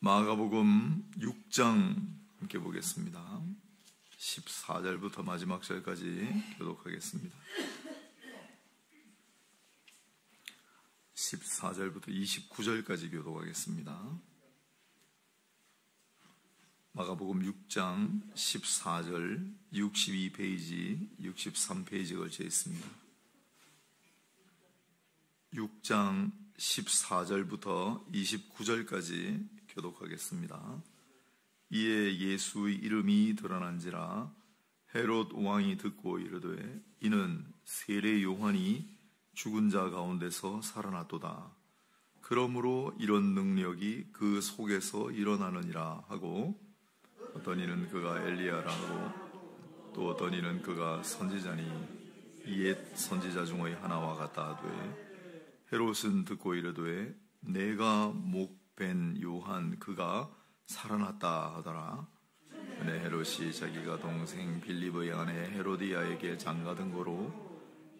마가복음 6장 함께 보겠습니다. 14절부터 마지막 절까지 교독하겠습니다. 14절부터 29절까지 교독하겠습니다. 마가복음 6장 14절 62페이지, 63페이지 걸쳐 있습니다. 6장 14절부터 29절까지 교독하겠습니다. 이에 예수의 이름이 드러난지라 헤롯 왕이 듣고 이르되 이는 세례 요한이 죽은 자 가운데서 살아났도다. 그러므로 이런 능력이 그 속에서 일어나느니라 하고, 어떤 이는 그가 엘리야라 하고 또 어떤 이는 그가 선지자니 옛 선지자 중의 하나와 같다 하되, 헤롯은 듣고 이르되 내가 목벤 요한 그가 살아났다 하더라. 근데 헤롯이 자기가 동생 빌립의 아내 헤로디아에게 장가든 거로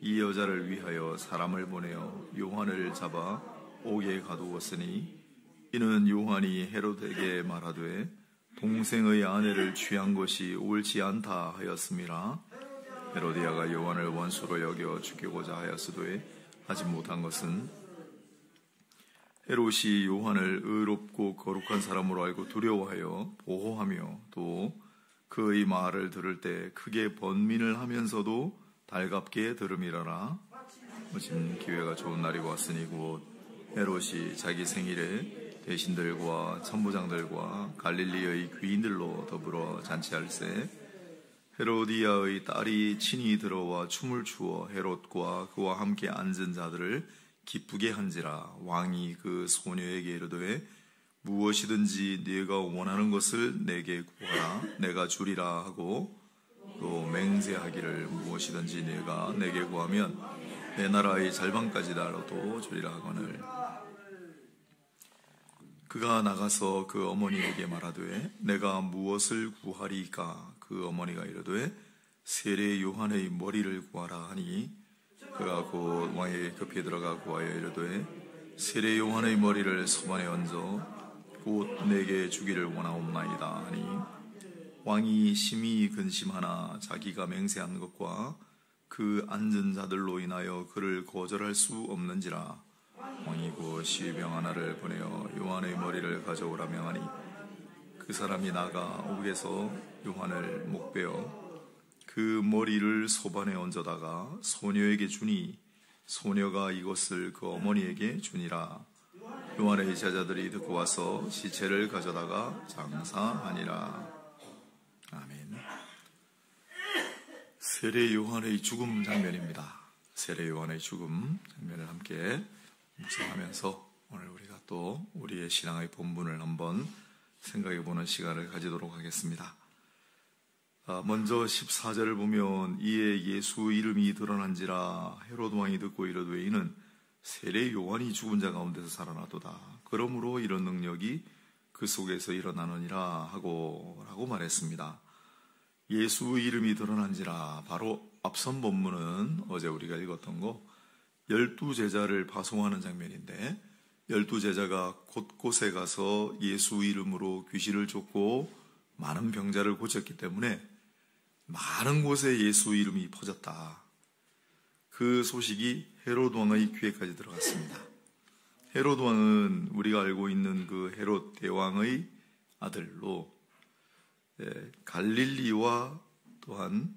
이 여자를 위하여 사람을 보내어 요한을 잡아 옥에 가두었으니, 이는 요한이 헤롯에게 말하되 동생의 아내를 취한 것이 옳지 않다 하였음이라. 헤로디아가 요한을 원수로 여겨 죽이고자 하였으되 하지 못한 것은, 헤롯이 요한을 의롭고 거룩한 사람으로 알고 두려워하여 보호하며 또 그의 말을 들을 때 크게 번민을 하면서도 달갑게 들음이라라. 마침 기회가 좋은 날이 왔으니 곧 헤롯이 자기 생일에 대신들과 천부장들과 갈릴리의 귀인들로 더불어 잔치할세, 헤로디아의 딸이 친히 들어와 춤을 추어 헤롯과 그와 함께 앉은 자들을 기쁘게 한지라. 왕이 그 소녀에게 이르되 무엇이든지 네가 원하는 것을 내게 구하라, 내가 주리라 하고, 또 맹세하기를 무엇이든지 네가 내게 구하면 내 나라의 절반까지 나라도 주리라 하거늘. 그가 나가서 그 어머니에게 말하되 내가 무엇을 구하리까? 그 어머니가 이르되 세례 요한의 머리를 구하라 하니, 그가 곧 왕에게 급히 들어가 구하여 이르되 세례 요한의 머리를 소반에 얹어 곧 내게 주기를 원하옵나이다 하니, 왕이 심히 근심하나 자기가 맹세한 것과 그 앉은 자들로 인하여 그를 거절할 수 없는지라. 왕이 곧 시병 하나를 보내어 요한의 머리를 가져오라 명하니, 그 사람이 나가 옥에서 요한을 목베어 그 머리를 소반에 얹어다가 소녀에게 주니, 소녀가 이것을 그 어머니에게 주니라. 요한의 제자들이 듣고 와서 시체를 가져다가 장사하니라. 아멘. 세례 요한의 죽음 장면입니다. 세례 요한의 죽음 장면을 함께 묵상하면서 오늘 우리가 또 우리의 신앙의 본분을 한번 생각해보는 시간을 가지도록 하겠습니다. 먼저 14절을 보면 이에 예수 이름이 드러난지라 헤롯 왕이 듣고 이르되 이는 세례 요한이 죽은 자 가운데서 살아나도다. 그러므로 이런 능력이 그 속에서 일어나느니라 라고 말했습니다. 예수 이름이 드러난지라, 바로 앞선 본문은 어제 우리가 읽었던 거 12제자를 파송하는 장면인데, 12제자가 곳곳에 가서 예수 이름으로 귀신을 쫓고 많은 병자를 고쳤기 때문에 많은 곳에 예수 이름이 퍼졌다. 그 소식이 헤롯 왕의 귀에까지 들어갔습니다. 헤롯 왕은 우리가 알고 있는 그 헤롯 대왕의 아들로 갈릴리와 또한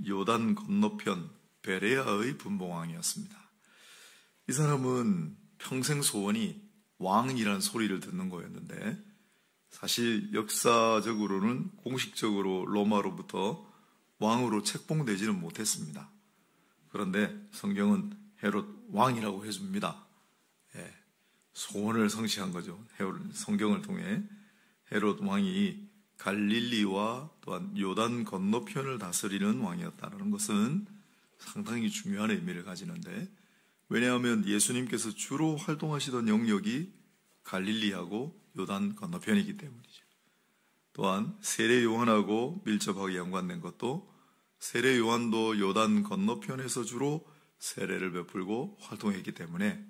요단 건너편 베레아의 분봉왕이었습니다. 이 사람은 평생 소원이 왕이라는 소리를 듣는 거였는데, 사실 역사적으로는 공식적으로 로마로부터 왕으로 책봉되지는 못했습니다. 그런데 성경은 헤롯 왕이라고 해줍니다. 소원을 성취한 거죠. 성경을 통해 헤롯 왕이 갈릴리와 또한 요단 건너편을 다스리는 왕이었다는 것은 상당히 중요한 의미를 가지는데, 왜냐하면 예수님께서 주로 활동하시던 영역이 갈릴리하고 요단 건너편이기 때문이죠. 또한 세례 요한하고 밀접하게 연관된 것도, 세례 요한도 요단 건너편에서 주로 세례를 베풀고 활동했기 때문에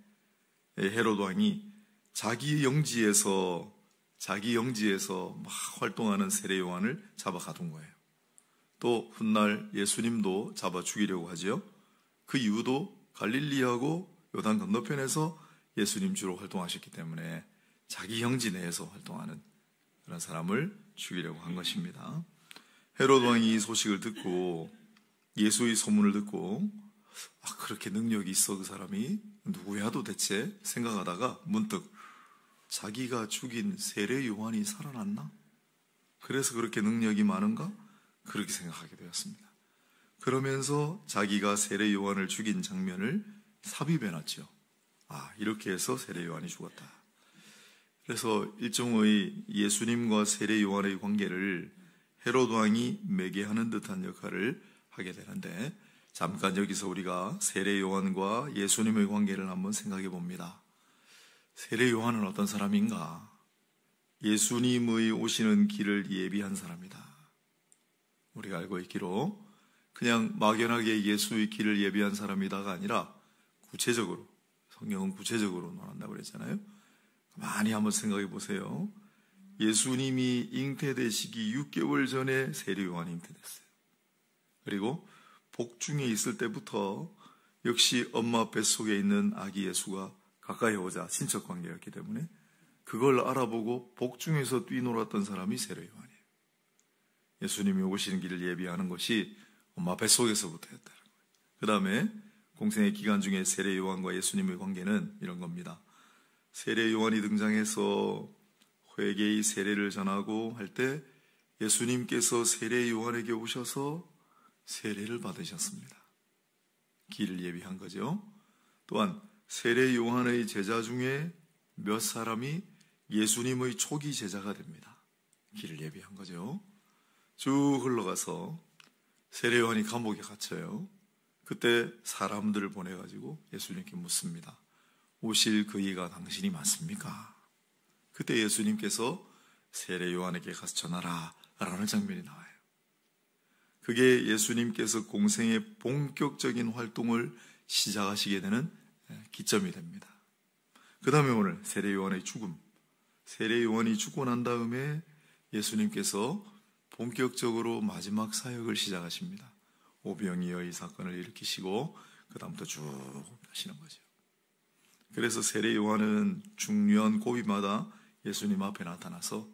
헤롯 왕이 자기 영지에서 자기 영지에서 막 활동하는 세례 요한을 잡아 가둔 거예요. 또 훗날 예수님도 잡아 죽이려고 하지요. 그 이유도 갈릴리하고 요단 건너편에서 예수님 주로 활동하셨기 때문에 자기 형제 내에서 활동하는 그런 사람을 죽이려고 한 것입니다. 헤롯 왕이 이 소식을 듣고 예수의 소문을 듣고 그렇게 능력이 있어 그 사람이 누구야 도대체 생각하다가 문득 자기가 죽인 세례 요한이 살아났나? 그래서 그렇게 능력이 많은가? 그렇게 생각하게 되었습니다. 그러면서 자기가 세례 요한을 죽인 장면을 삽입해놨죠. 이렇게 해서 세례 요한이 죽었다. 그래서 일종의 예수님과 세례 요한의 관계를 헤롯 왕이 매개하는 듯한 역할을 하게 되는데, 잠깐 여기서 우리가 세례 요한과 예수님의 관계를 한번 생각해 봅니다. 세례 요한은 어떤 사람인가? 예수님의 오시는 길을 예비한 사람이다. 우리가 알고 있기로 그냥 막연하게 예수의 길을 예비한 사람이다가 아니라 구체적으로, 성경은 구체적으로 논한다고 그랬잖아요. 많이 한번 생각해 보세요. 예수님이 잉태되시기 6개월 전에 세례 요한이 잉태됐어요. 그리고 복중에 있을 때부터 역시 엄마 뱃속에 있는 아기 예수가 가까이 오자 친척 관계였기 때문에 그걸 알아보고 복중에서 뛰놀았던 사람이 세례 요한이에요. 예수님이 오시는 길을 예비하는 것이 엄마 뱃속에서부터였다는 거예요. 그 다음에 공생의 기간 중에 세례 요한과 예수님의 관계는 이런 겁니다. 세례 요한이 등장해서 회개의 세례를 전하고 할 때 예수님께서 세례 요한에게 오셔서 세례를 받으셨습니다. 길을 예비한 거죠. 또한 세례 요한의 제자 중에 몇 사람이 예수님의 초기 제자가 됩니다. 길을 예비한 거죠. 쭉 흘러가서 세례 요한이 감옥에 갇혀요. 그때 사람들을 보내가지고 예수님께 묻습니다. 오실 그 이가 당신이 맞습니까? 그때 예수님께서 세례 요한에게 가서 전하라 라는 장면이 나와요. 그게 예수님께서 공생의 본격적인 활동을 시작하시게 되는 기점이 됩니다. 그 다음에 오늘 세례 요한의 죽음. 세례 요한이 죽고 난 다음에 예수님께서 본격적으로 마지막 사역을 시작하십니다. 오병이어의 사건을 일으키시고 그 다음부터 쭉 하시는 거죠. 그래서 세례 요한은 중요한 고비마다 예수님 앞에 나타나서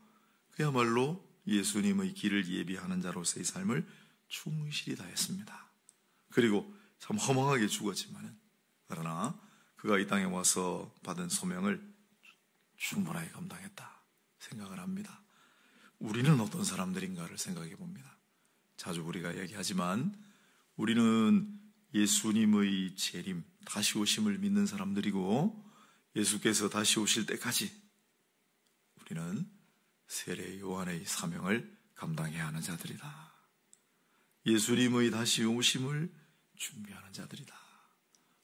그야말로 예수님의 길을 예비하는 자로서의 삶을 충실히 다했습니다. 그리고 참 허망하게 죽었지만은, 그러나 그가 이 땅에 와서 받은 소명을 충분하게 감당했다 생각을 합니다. 우리는 어떤 사람들인가를 생각해 봅니다. 자주 우리가 얘기하지만 우리는 예수님의 재림, 다시 오심을 믿는 사람들이고, 예수께서 다시 오실 때까지 우리는 세례 요한의 사명을 감당해야 하는 자들이다. 예수님의 다시 오심을 준비하는 자들이다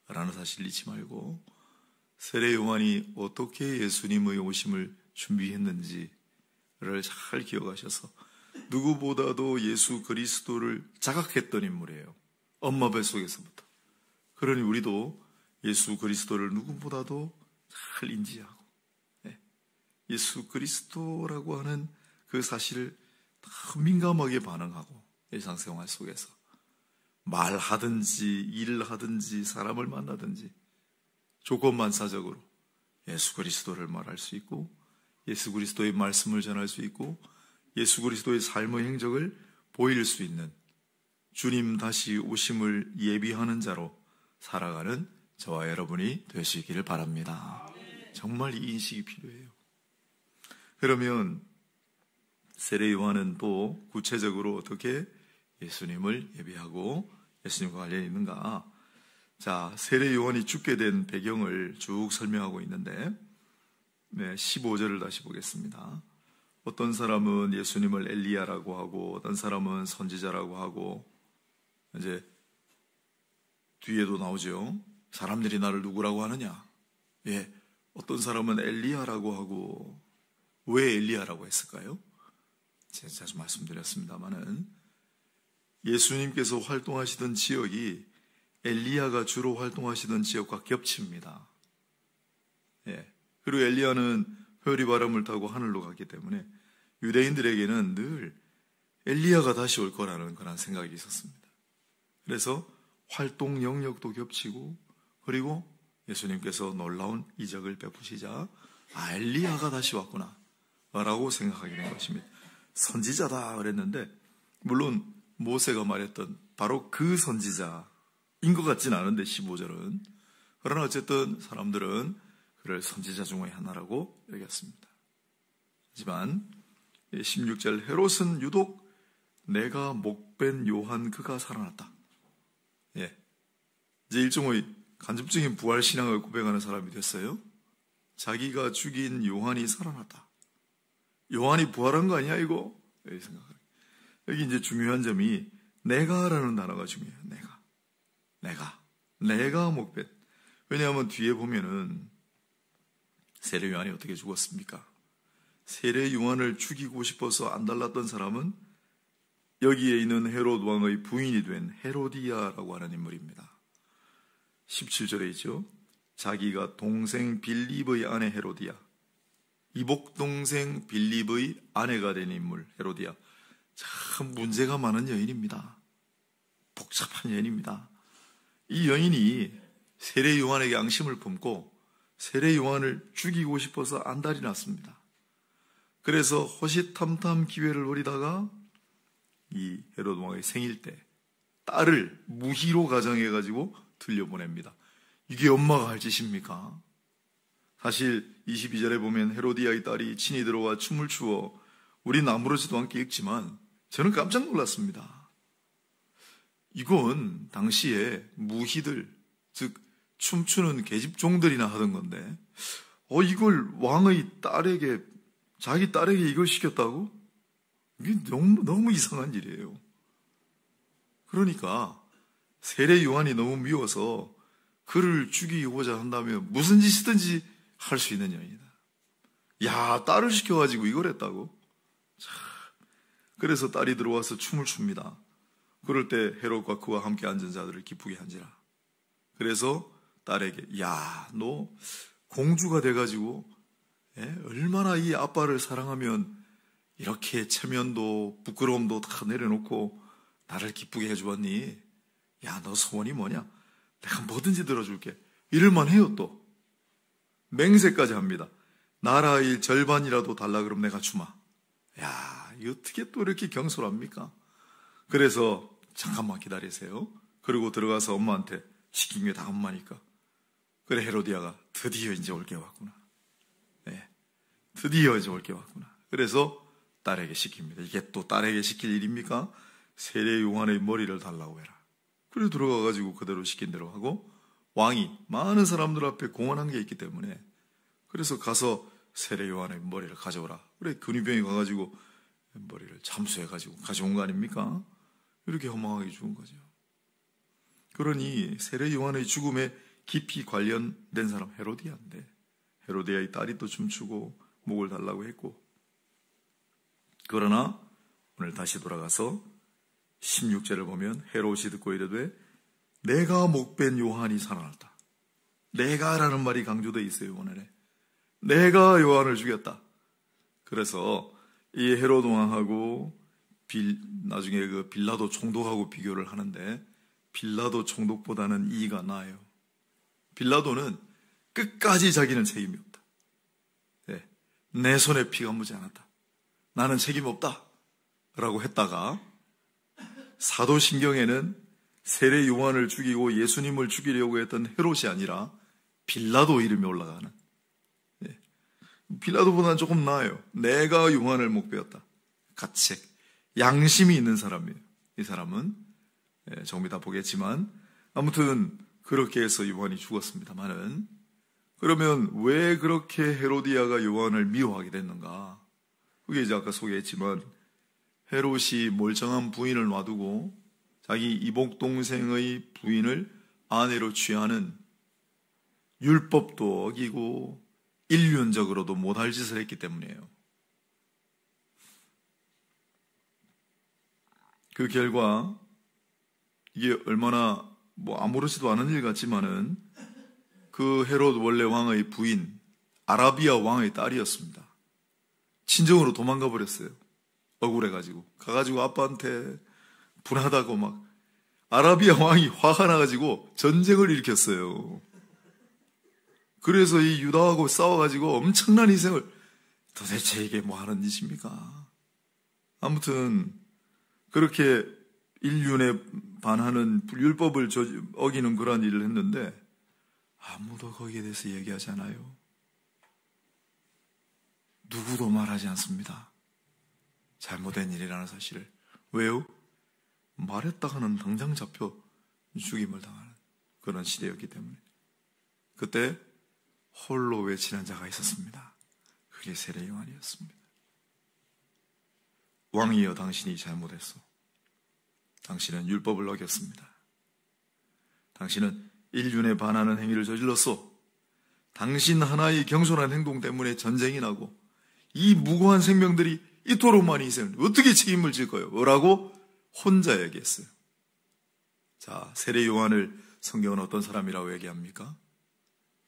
라는 사실을 잊지 말고, 세례 요한이 어떻게 예수님의 오심을 준비했는지를 잘 기억하셔서 누구보다도 예수 그리스도를 자각했던 인물이에요. 엄마 뱃속에서부터. 그러니 우리도 예수 그리스도를 누구보다도 잘 인지하고 예수 그리스도라고 하는 그 사실을 다 민감하게 반응하고 일상생활 속에서 말하든지 일하든지 사람을 만나든지 조건만사적으로 예수 그리스도를 말할 수 있고, 예수 그리스도의 말씀을 전할 수 있고, 예수 그리스도의 삶의 행적을 보일 수 있는 주님 다시 오심을 예비하는 자로 살아가는 저와 여러분이 되시기를 바랍니다. 정말 이 인식이 필요해요. 그러면 세례 요한은 또 구체적으로 어떻게 예수님을 예비하고 예수님과 관련이 있는가? 자, 세례 요한이 죽게 된 배경을 쭉 설명하고 있는데 15절을 다시 보겠습니다. 어떤 사람은 예수님을 엘리야라고 하고 어떤 사람은 선지자라고 하고, 이제 뒤에도 나오죠. 사람들이 나를 누구라고 하느냐? 어떤 사람은 엘리야라고 하고, 왜 엘리야라고 했을까요? 제가 자주 말씀드렸습니다마는 예수님께서 활동하시던 지역이 엘리야가 주로 활동하시던 지역과 겹칩니다. 그리고 엘리야는 회오리바람을 타고 하늘로 갔기 때문에 유대인들에게는 늘 엘리야가 다시 올 거라는 그런 생각이 있었습니다. 그래서 활동 영역도 겹치고, 그리고 예수님께서 놀라운 이적을 베푸시자 엘리야가 다시 왔구나 라고 생각하게 된 것입니다. 선지자다 그랬는데, 물론 모세가 말했던 바로 그 선지자인 것 같진 않은데 15절은, 그러나 어쨌든 사람들은 그를 선지자 중의 하나라고 여겼습니다. 하지만 16절, 헤롯은 유독 내가 목벤 요한 그가 살아났다. 이제 일종의 간접적인 부활신앙을 고백하는 사람이 됐어요. 자기가 죽인 요한이 살아났다. 요한이 부활한 거 아니야 이거? 여기 생각해요. 여기 이제 중요한 점이 내가라는 단어가 중요해요. 내가 목벤. 왜냐하면 뒤에 보면은 세례 요한이 어떻게 죽었습니까? 세례 요한을 죽이고 싶어서 안달났던 사람은 여기에 있는 헤롯 왕의 부인이 된 헤로디아라고 하는 인물입니다. 17절에 있죠. 자기가 동생 빌립의 아내 헤로디아, 이복 동생 빌립의 아내가 된 인물 헤로디아. 참 문제가 많은 여인입니다. 복잡한 여인입니다. 이 여인이 세례 요한에게 앙심을 품고 세례 요한을 죽이고 싶어서 안달이 났습니다. 그래서 호시탐탐 기회를 노리다가 이 헤롯 왕의 생일 때 딸을 무희로 가정해가지고 들려보냅니다. 이게 엄마가 할 짓입니까? 사실 22절에 보면 헤로디아의 딸이 친히 들어와 춤을 추어 우린 아무렇지도 않게 읽지만 저는 깜짝 놀랐습니다. 이건 당시에 무희들, 즉 춤추는 계집종들이나 하던 건데 이걸 왕의 딸에게, 자기 딸에게 이걸 시켰다고? 이게 너무 이상한 일이에요. 그러니까 세례 요한이 너무 미워서 그를 죽이고자 한다면 무슨 짓이든지 할 수 있는 여인이다. 야, 딸을 시켜가지고 이걸 했다고? 참. 그래서 딸이 들어와서 춤을 춥니다. 그럴 때 헤롯과 그와 함께 앉은 자들을 기쁘게 한지라. 그래서 딸에게, 야, 너 공주가 돼가지고 얼마나 이 아빠를 사랑하면 이렇게 체면도 부끄러움도 다 내려놓고 나를 기쁘게 해주었니? 야, 너 소원이 뭐냐? 내가 뭐든지 들어줄게. 이럴만 해요. 또 맹세까지 합니다. 나라의 절반이라도 달라 그러면 내가 주마. 야, 어떻게 또 이렇게 경솔합니까? 그래서 잠깐만 기다리세요. 그리고 들어가서 엄마한테 시킨 게 다 엄마니까. 그래, 헤로디아가 드디어 이제 올 게 왔구나. 드디어 이제 올 게 왔구나. 그래서 딸에게 시킵니다. 이게 또 딸에게 시킬 일입니까? 세례 요한의 머리를 달라고 해라. 그래 들어가가지고 그대로 시킨 대로 하고, 왕이 많은 사람들 앞에 공언한 게 있기 때문에 그래서 가서 세례 요한의 머리를 가져오라. 그래 근위병이 가가지고 머리를 잠수해가지고 가져온 거 아닙니까? 이렇게 허망하게 죽은 거죠. 그러니 세례 요한의 죽음에 깊이 관련된 사람 헤로디아인데, 헤로디아의 딸이 또 춤추고 목을 달라고 했고, 그러나 오늘 다시 돌아가서 16절을 보면 헤롯이 듣고 이르되 내가 목벤 요한이 살아났다. 내가라는 말이 강조되어 있어요. 오늘에 내가 요한을 죽였다. 그래서 이 헤롯 왕하고 나중에 그 빌라도 총독하고 비교를 하는데 빌라도 총독보다는 이가 나아요. 빌라도는 끝까지 자기는 책임이 없다. 내 손에 피가 묻지 않았다. 나는 책임 없다 라고 했다가 사도신경에는 세례 요한을 죽이고 예수님을 죽이려고 했던 헤롯이 아니라 빌라도 이름이 올라가는, 빌라도보다는 조금 나아요. 내가 요한을 목베었다. 가책, 양심이 있는 사람이에요. 이 사람은 조금 이따 보겠지만 아무튼 그렇게 해서 요한이 죽었습니다만은, 그러면 왜 그렇게 헤로디아가 요한을 미워하게 됐는가? 그게 이제 아까 소개했지만 헤롯이 멀쩡한 부인을 놔두고 자기 이복 동생의 부인을 아내로 취하는 율법도 어기고 인륜적으로도 못할 짓을 했기 때문이에요. 그 결과 이게 얼마나 아무렇지도 않은 일 같지만은 그 헤롯 원래 왕의 부인 아라비아 왕의 딸이었습니다. 친정으로 도망가 버렸어요. 억울해가지고. 가가지고 아빠한테 분하다고 막 아라비아 왕이 화가 나가지고 전쟁을 일으켰어요. 그래서 이 유다하고 싸워가지고 엄청난 희생을, 도대체 이게 뭐 하는 짓입니까? 아무튼 그렇게 인륜에 반하는 율법을 어기는 그러한 일을 했는데 아무도 거기에 대해서 얘기하지 않아요. 누구도 말하지 않습니다. 잘못된 일이라는 사실을. 왜요? 말했다가는 당장 잡혀 죽임을 당하는 그런 시대였기 때문에. 그때 홀로 외치는 자가 있었습니다. 그게 세례 요한이었습니다. 왕이여, 당신이 잘못했어. 당신은 율법을 어겼습니다. 당신은 인륜에 반하는 행위를 저질렀어. 당신 하나의 경솔한 행동 때문에 전쟁이 나고 이 무고한 생명들이 이토록 많이 희생을, 어떻게 책임을 질 거예요? 라고 혼자 얘기했어요. 자, 세례 요한을 성경은 어떤 사람이라고 얘기합니까?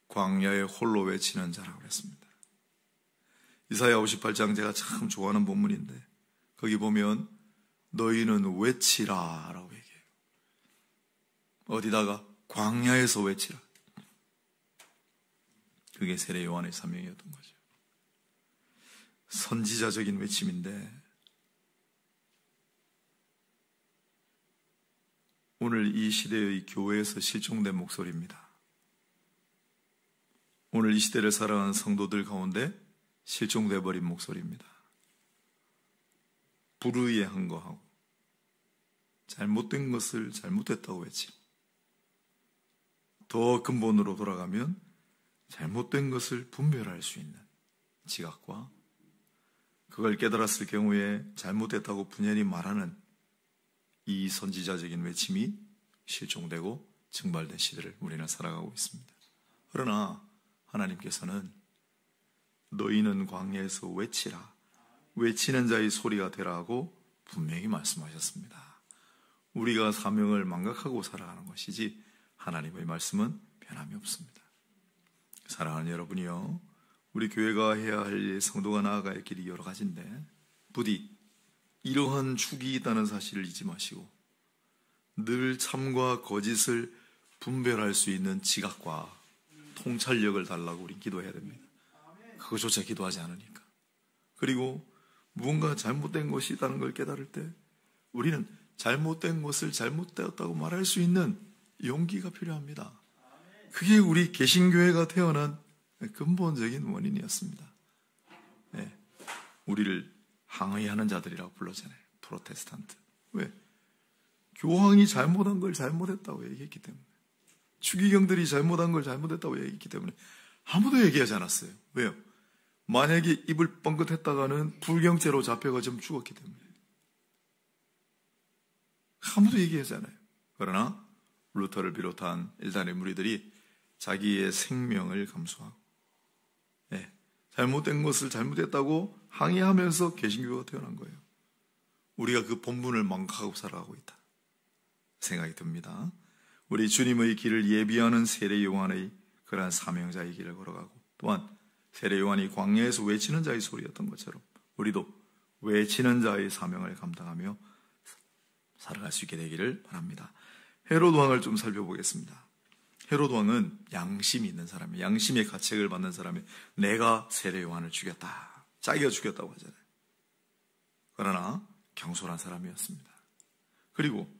광야에 홀로 외치는 자라고 했습니다. 이사야 58장 제가 참 좋아하는 본문인데 거기 보면 너희는 외치라 라고 얘기해요. 어디다가? 광야에서 외치라. 그게 세례 요한의 사명이었던 거죠. 선지자적인 외침인데 오늘 이 시대의 교회에서 실종된 목소리입니다. 오늘 이 시대를 살아가는 성도들 가운데 실종돼 버린 목소리입니다. 불의한 거 하고 잘못된 것을 잘못됐다고 외치고, 더 근본으로 돌아가면 잘못된 것을 분별할 수 있는 지각과 그걸 깨달았을 경우에 잘못됐다고 분연히 말하는 이 선지자적인 외침이 실종되고 증발된 시대를 우리는 살아가고 있습니다. 그러나 하나님께서는 너희는 광야에서 외치라, 외치는 자의 소리가 되라 하고 분명히 말씀하셨습니다. 우리가 사명을 망각하고 살아가는 것이지 하나님의 말씀은 변함이 없습니다. 사랑하는 여러분이요, 우리 교회가 해야 할 일, 성도가 나아가야 할 길이 여러 가지인데 부디 이러한 축이 있다는 사실을 잊지 마시고 늘 참과 거짓을 분별할 수 있는 지각과 통찰력을 달라고 우리 기도해야 됩니다. 그것조차 기도하지 않으니까. 그리고 무언가 잘못된 것이 있다는 걸 깨달을 때 우리는 잘못된 것을 잘못되었다고 말할 수 있는 용기가 필요합니다. 그게 우리 개신교회가 태어난 근본적인 원인이었습니다. 네. 우리를 항의하는 자들이라고 불렀잖아요. 프로테스탄트. 왜? 교황이 잘못한 걸 잘못했다고 얘기했기 때문에, 추기경들이 잘못한 걸 잘못했다고 얘기했기 때문에 아무도 얘기하지 않았어요. 왜요? 만약에 입을 뻥긋했다가는 불경죄로 잡혀가 좀 죽었기 때문에 아무도 얘기하지 않아요. 그러나 루터를 비롯한 일단의 무리들이 자기의 생명을 감수하고 잘못된 것을 잘못했다고 항의하면서 개신교가 태어난 거예요. 우리가 그 본분을 망각하고 살아가고 있다 생각이 듭니다. 우리 주님의 길을 예비하는 세례 요한의 그러한 사명자의 길을 걸어가고, 또한 세례 요한이 광야에서 외치는 자의 소리였던 것처럼 우리도 외치는 자의 사명을 감당하며 살아갈 수 있게 되기를 바랍니다. 헤롯 왕을 좀 살펴보겠습니다. 헤롯 왕은 양심이 있는 사람이에요. 양심의 가책을 받는 사람이, 내가 세례 요한을 죽였다, 자기가 죽였다고 하잖아요. 그러나 경솔한 사람이었습니다. 그리고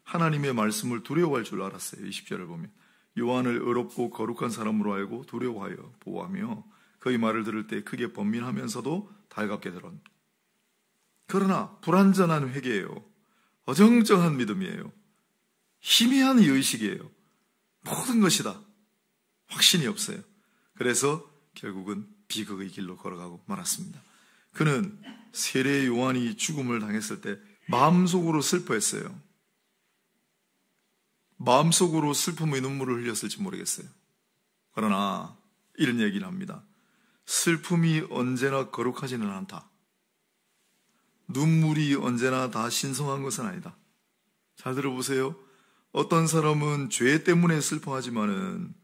하나님의 말씀을 두려워할 줄 알았어요. 20절을 보면 요한을 의롭고 거룩한 사람으로 알고 두려워하여 보호하며 그의 말을 들을 때 크게 번민하면서도 달갑게 들었다. 그러나 불완전한 회개예요. 어정쩡한 믿음이에요. 희미한 의식이에요. 모든 것이다. 확신이 없어요. 그래서 결국은 비극의 길로 걸어가고 말았습니다. 그는 세례 요한이 죽음을 당했을 때 마음속으로 슬퍼했어요. 마음속으로 슬픔의 눈물을 흘렸을지 모르겠어요. 그러나 이런 얘기를 합니다. 슬픔이 언제나 거룩하지는 않다. 눈물이 언제나 다 신성한 것은 아니다. 잘 들어보세요. 어떤 사람은 죄 때문에 슬퍼하지만은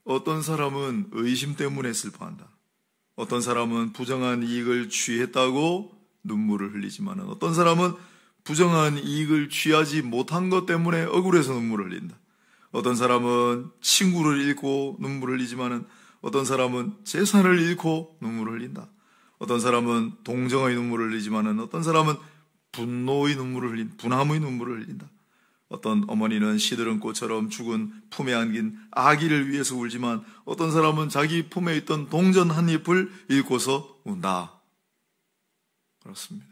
어떤 사람은 의심 때문에 슬퍼한다. 어떤 사람은 부정한 이익을 취했다고 눈물을 흘리지만 어떤 사람은 부정한 이익을 취하지 못한 것 때문에 억울해서 눈물을 흘린다. 어떤 사람은 친구를 잃고 눈물을 흘리지만 어떤 사람은 재산을 잃고 눈물을 흘린다. 어떤 사람은 동정의 눈물을 흘리지만 어떤 사람은 분노의 눈물을 흘린다. 분함의 눈물을 흘린다. 어떤 어머니는 시들은 꽃처럼 죽은 품에 안긴 아기를 위해서 울지만 어떤 사람은 자기 품에 있던 동전 한 잎을 잃고서 운다. 그렇습니다.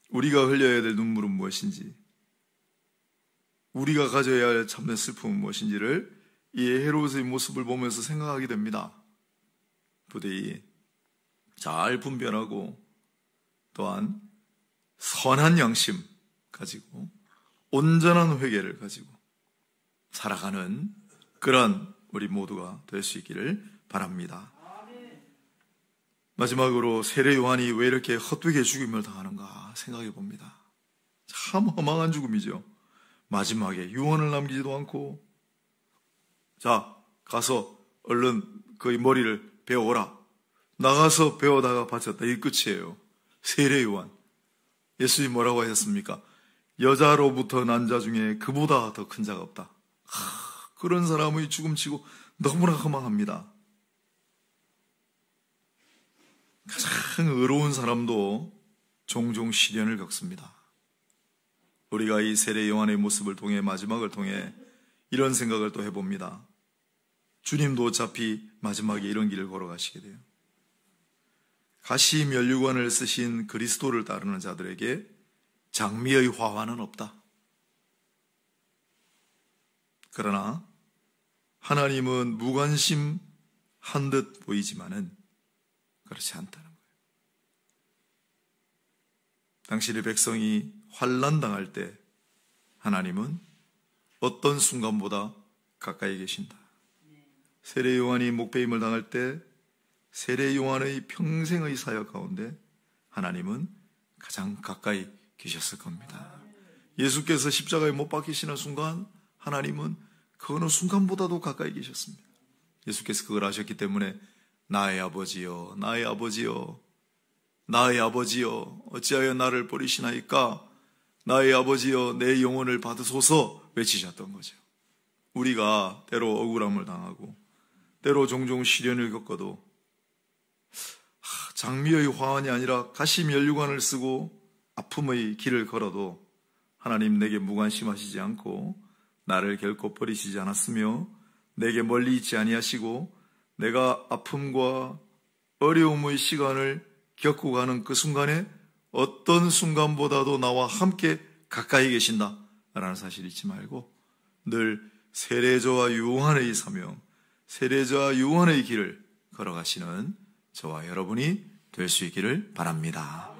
우리가 흘려야 될 눈물은 무엇인지, 우리가 가져야 할 참된 슬픔은 무엇인지를 이 헤롯의 모습을 보면서 생각하게 됩니다. 부디 잘 분별하고 또한 선한 양심 가지고 온전한 회개를 가지고 살아가는 그런 우리 모두가 될 수 있기를 바랍니다. 마지막으로 세례 요한이 왜 이렇게 헛되게 죽임을 당하는가 생각해 봅니다. 참 허망한 죽음이죠. 마지막에 유언을 남기지도 않고, 자, 가서 얼른 그의 머리를 베어오라. 나가서 베어다가 바쳤다. 이게 끝이에요. 세례 요한. 예수님이 뭐라고 하셨습니까? 여자로부터 난 자 중에 그보다 더 큰 자가 없다. 그런 사람의 죽음치고 너무나 허망합니다. 가장 의로운 사람도 종종 시련을 겪습니다. 우리가 이 세례 요한의 모습을 통해, 마지막을 통해 이런 생각을 또 해봅니다. 주님도 어차피 마지막에 이런 길을 걸어가시게 돼요. 가시 면류관을 쓰신 그리스도를 따르는 자들에게 장미의 화환은 없다. 그러나 하나님은 무관심한 듯 보이지만은 그렇지 않다는 거예요. 당신의 백성이 환난당할 때 하나님은 어떤 순간보다 가까이 계신다. 세례 요한이 목배임을 당할 때 세례 요한의 평생의 사역 가운데 하나님은 가장 가까이 계셨을 겁니다. 예수께서 십자가에 못 박히시는 순간 하나님은 그 어느 순간보다도 가까이 계셨습니다. 예수께서 그걸 아셨기 때문에 나의 아버지여, 나의 아버지여, 나의 아버지여, 어찌하여 나를 버리시나이까? 나의 아버지여, 내 영혼을 받으소서 외치셨던 거죠. 우리가 때로 억울함을 당하고 때로 종종 시련을 겪어도 장미의 화환이 아니라 가시 면류관을 쓰고 아픔의 길을 걸어도 하나님 내게 무관심하시지 않고 나를 결코 버리시지 않았으며 내게 멀리 있지 아니하시고 내가 아픔과 어려움의 시간을 겪고 가는 그 순간에 어떤 순간보다도 나와 함께 가까이 계신다라는 사실 잊지 말고 늘 세례자와 요한의 사명, 세례자와 요한의 길을 걸어가시는 저와 여러분이 될 수 있기를 바랍니다.